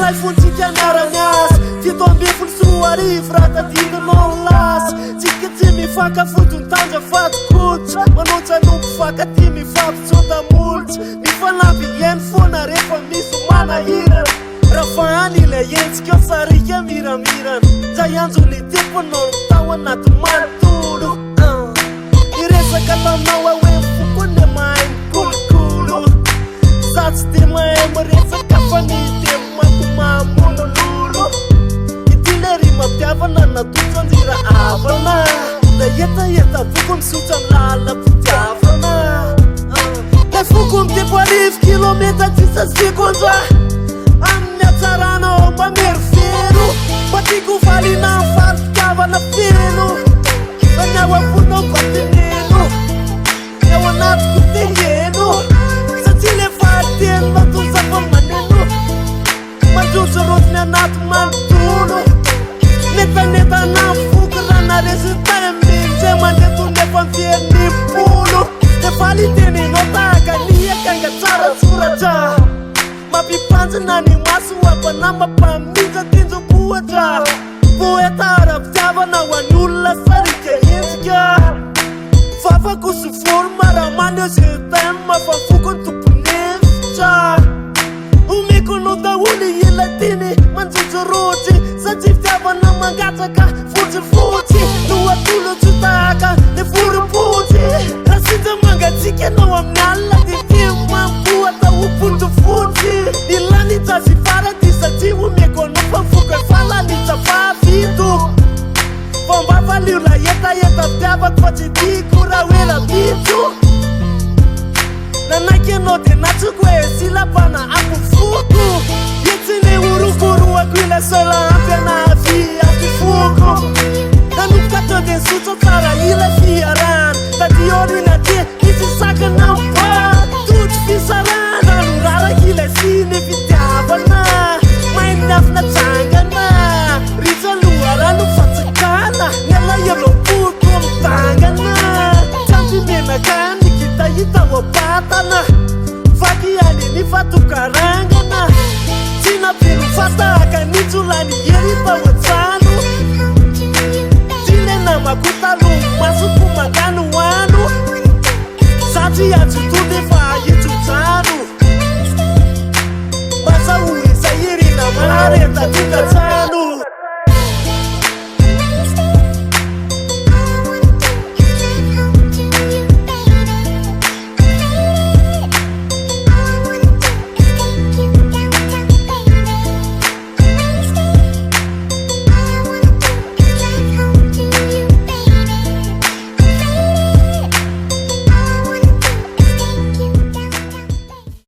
lay fontsika miara-miasa fito amby folo sy roa arivo raha tadidinao lasa tsika tsy mifankafotony tanja fatokotra manotra no mpifankaty mifampitsota molotra mifanampy eny foana rehefa misy manahirana raha fahany ilay entsika sarika miramirana zay anjony temponao tao anaty manontolo iresaka tanao hoe fokony mahay mikolokolo za tsy de mahay miresaka fa ny de makomamolololo ityle mampiavana natotsanjira avana da etaeta foko misotra amlalam-pitiavana da foko miteko 10 kilometa tsisasfikondra amin'ny atsaranao mamery fero matiako valina mfaritiavana feno fanyawapunao batineno ao anatiko tengeno satria le fahateny matozafa maneno manjosorotiny anaty manontolo netanetana foko rana resultat amin'izay mandetonefa mfieriny polo de valitenenao tahaka niakanga tsara soratra mampipanjina ny maso apana mampaminja tinjobohatra poetara fitiavana ho any olona sarika enzika fafako sofolo maramany eo zetem mafafokony tomponevitra omeko no daholy ilatiny manjojorotsy satria fitiavana mangatsaka fotsifotsy no atolo tsy tahaka le voropotsy raha sinja mangatsika anao amin'ny alina de temo mampoata opondofotsy ilany jasy farady satria omeko anao fafoka falalitra favito fomba valiola etaeta fitiavako fa tsy tiako raha hoe rabitso nanaiky anao de natsoko hoe silapana ampofoko etsine orokoroako ila sola ampianavy ampifoko nanomboka de sotso tsara ila fiarana tadiolina te misy sakana mpa toto fisarana loraraky ila sine fitiavana mainy afina tsangana ritsa loharano fatsikana niala elopoko mitangana tsamby menaka nikitahita wapatana vaky aliny fatokarangana tsy napino fatahaka nitsolany erita watsano tilena makotalo masoko mangano ano satri atsotode fa itsojano masa oe sairina mareta tikatsano